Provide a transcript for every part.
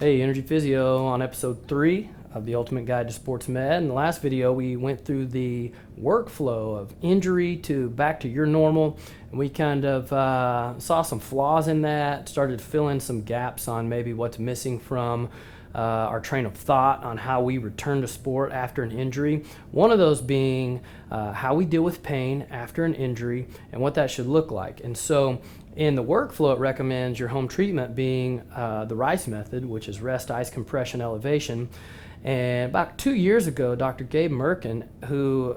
Hey, Energy Physio on episode 3 of the Ultimate Guide to Sports Med. In the last video, we went through the workflow of injury to back to your normal, and we kind of saw some flaws in that, started to fill in some gaps on maybe what's missing from our train of thought on how we return to sport after an injury. One of those being how we deal with pain after an injury and what that should look like. And so in the workflow, it recommends your home treatment being the RICE method, which is rest, ice, compression, elevation. And about 2 years ago, Dr. Gabe Merkin, who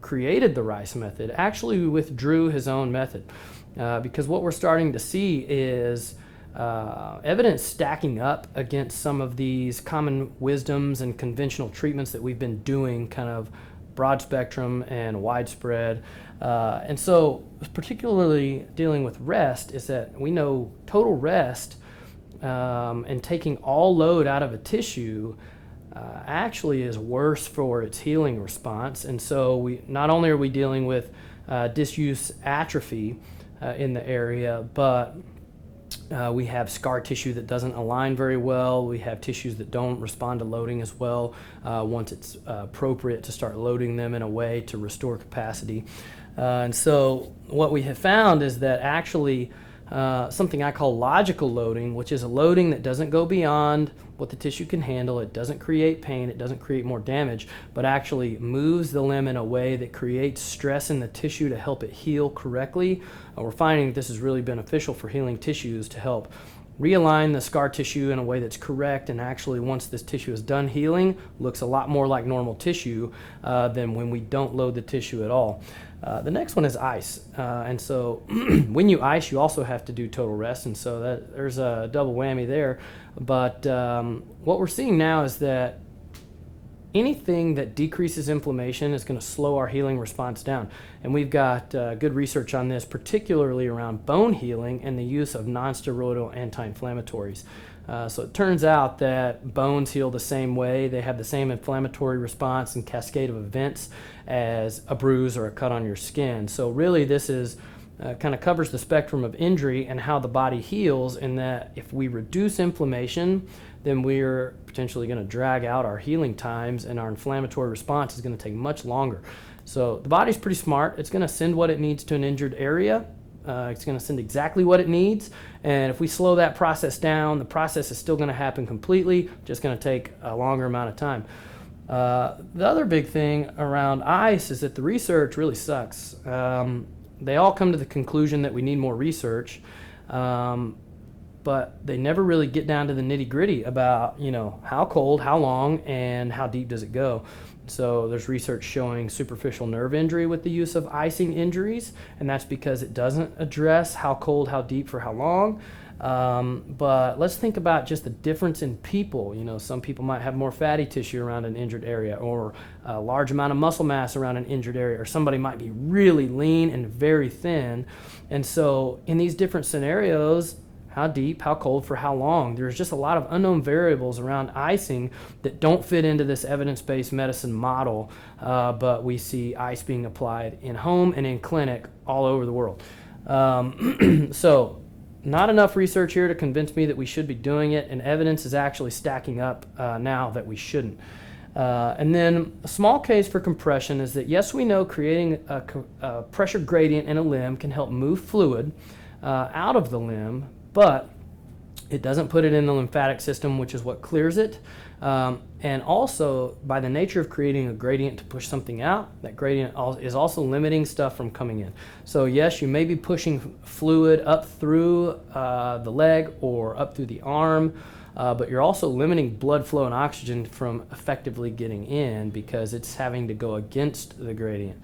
created the RICE method, actually withdrew his own method because what we're starting to see is evidence stacking up against some of these common wisdoms and conventional treatments that we've been doing kind of broad spectrum and widespread. And so particularly dealing with rest is that we know total rest and taking all load out of a tissue actually is worse for its healing response. And so we not only are we dealing with disuse atrophy in the area, but we have scar tissue that doesn't align very well. We have tissues that don't respond to loading as well once it's appropriate to start loading them in a way to restore capacity. And so what we have found is that actually something I call logical loading, which is a loading that doesn't go beyond what the tissue can handle. It doesn't create pain, it doesn't create more damage, but actually moves the limb in a way that creates stress in the tissue to help it heal correctly. We're finding that this is really beneficial for healing tissues to help realign the scar tissue in a way that's correct, and actually once this tissue is done healing, looks a lot more like normal tissue than when we don't load the tissue at all. The next one is ice, and so when you ice, you also have to do total rest, and so there's a double whammy there. But what we're seeing now is that anything that decreases inflammation is going to slow our healing response down. And we've got good research on this, particularly around bone healing and the use of non-steroidal anti-inflammatories. So it turns out that bones heal the same way. They have the same inflammatory response and cascade of events as a bruise or a cut on your skin. So really this is kind of covers the spectrum of injury and how the body heals, in that if we reduce inflammation, then we're potentially going to drag out our healing times, and our inflammatory response is going to take much longer. So the body's pretty smart. It's going to send what it needs to an injured area. It's going to send exactly what it needs, and if we slow that process down, the process is still going to happen completely, just going to take a longer amount of time. The other big thing around ice is that the research really sucks. They all come to the conclusion that we need more research, but they never really get down to the nitty-gritty about, how cold, how long, and how deep does it go. So there's research showing superficial nerve injury with the use of icing injuries, and that's because it doesn't address how cold, how deep, for how long. But let's think about just the difference in people. Some people might have more fatty tissue around an injured area, or a large amount of muscle mass around an injured area, or somebody might be really lean and very thin. And so in these different scenarios, how deep, how cold, for how long, there's just a lot of unknown variables around icing that don't fit into this evidence-based medicine model, but we see ice being applied in home and in clinic all over the world. So not enough research here to convince me that we should be doing it, and evidence is actually stacking up now that we shouldn't. And then a small case for compression is that, yes, we know creating a pressure gradient in a limb can help move fluid out of the limb, but it doesn't put it in the lymphatic system, which is what clears it. And also, by the nature of creating a gradient to push something out, that gradient is also limiting stuff from coming in. So yes, you may be pushing fluid up through the leg or up through the arm, but you're also limiting blood flow and oxygen from effectively getting in because it's having to go against the gradient.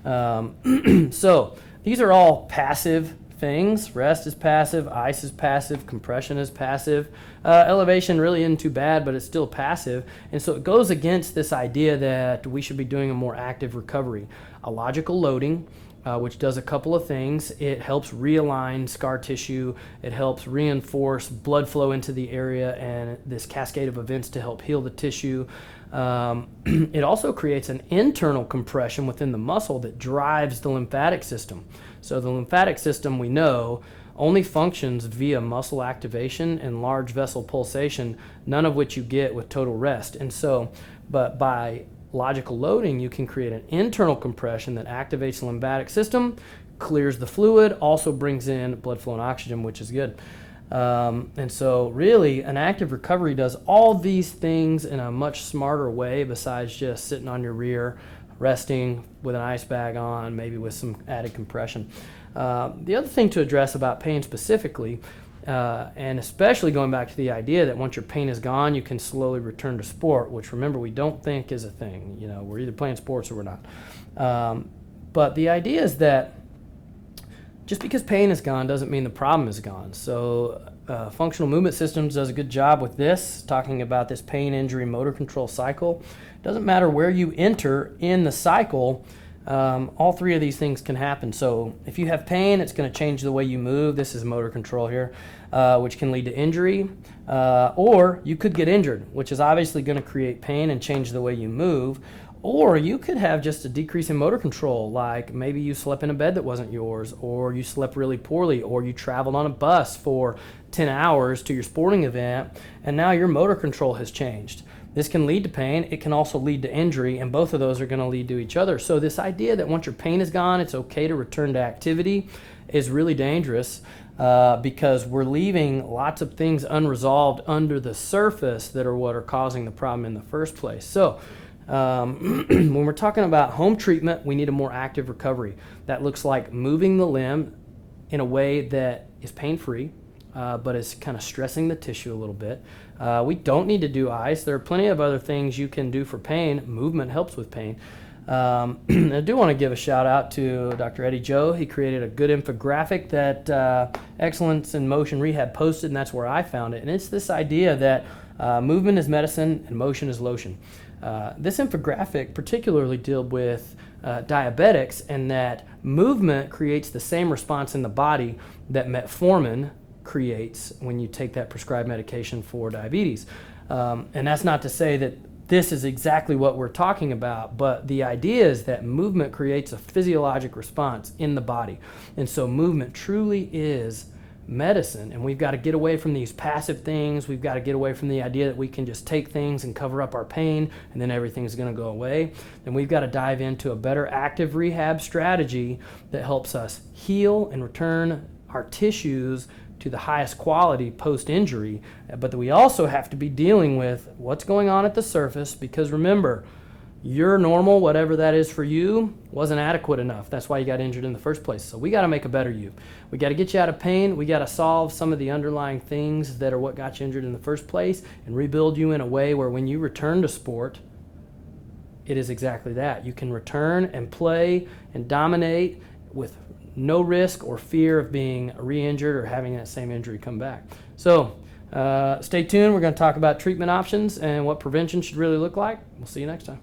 So these are all passive things. Rest is passive, ice is passive, compression is passive. Elevation really isn't too bad, but it's still passive. And so it goes against this idea that we should be doing a more active recovery. A logical loading, which does a couple of things. It helps realign scar tissue. It helps reinforce blood flow into the area and this cascade of events to help heal the tissue. It also creates an internal compression within the muscle that drives the lymphatic system. So the lymphatic system, we know, only functions via muscle activation and large vessel pulsation, none of which you get with total rest. And so, but by logical loading, you can create an internal compression that activates the lymphatic system, clears the fluid, also brings in blood flow and oxygen, which is good. And so really an active recovery does all these things in a much smarter way besides just sitting on your rear, resting with an ice bag on, maybe with some added compression. The other thing to address about pain specifically, and especially going back to the idea that once your pain is gone, you can slowly return to sport, which remember we don't think is a thing. You know, we're either playing sports or we're not. But the idea is that just because pain is gone doesn't mean the problem is gone. So Functional Movement Systems does a good job with this, talking about this pain, injury, motor control cycle. It doesn't matter where you enter in the cycle, all three of these things can happen. So if you have pain, it's going to change the way you move. This is motor control here, which can lead to injury. Or you could get injured, which is obviously going to create pain and change the way you move. Or you could have just a decrease in motor control, like maybe you slept in a bed that wasn't yours, or you slept really poorly, or you traveled on a bus for 10 hours to your sporting event, and now your motor control has changed. This can lead to pain. It can also lead to injury, and both of those are going to lead to each other. So this idea that once your pain is gone, it's okay to return to activity is really dangerous because we're leaving lots of things unresolved under the surface that are what are causing the problem in the first place. So when we're talking about home treatment, we need a more active recovery. That looks like moving the limb in a way that is pain-free, but is kind of stressing the tissue a little bit. We don't need to do ice. There are plenty of other things you can do for pain. Movement helps with pain. I do want to give a shout out to Dr. Eddie Joe. He created a good infographic that Excellence in Motion Rehab posted, and that's where I found it. And it's this idea that movement is medicine and motion is lotion. This infographic particularly dealt with diabetics, and that movement creates the same response in the body that metformin creates when you take that prescribed medication for diabetes. And that's not to say that this is exactly what we're talking about, but the idea is that movement creates a physiologic response in the body. And so movement truly is medicine, and we've got to get away from these passive things. We've got to get away from the idea that we can just take things and cover up our pain and then everything's going to go away. And we've got to dive into a better active rehab strategy that helps us heal and return our tissues to the highest quality post-injury, but that we also have to be dealing with what's going on at the surface, because remember, your normal, whatever that is for you, wasn't adequate enough. That's why you got injured in the first place. So we got to make a better you. We got to get you out of pain. We got to solve some of the underlying things that are what got you injured in the first place and rebuild you in a way where when you return to sport, it is exactly that. You can return and play and dominate with no risk or fear of being re-injured or having that same injury come back. So stay tuned. We're going to talk about treatment options and what prevention should really look like. We'll see you next time.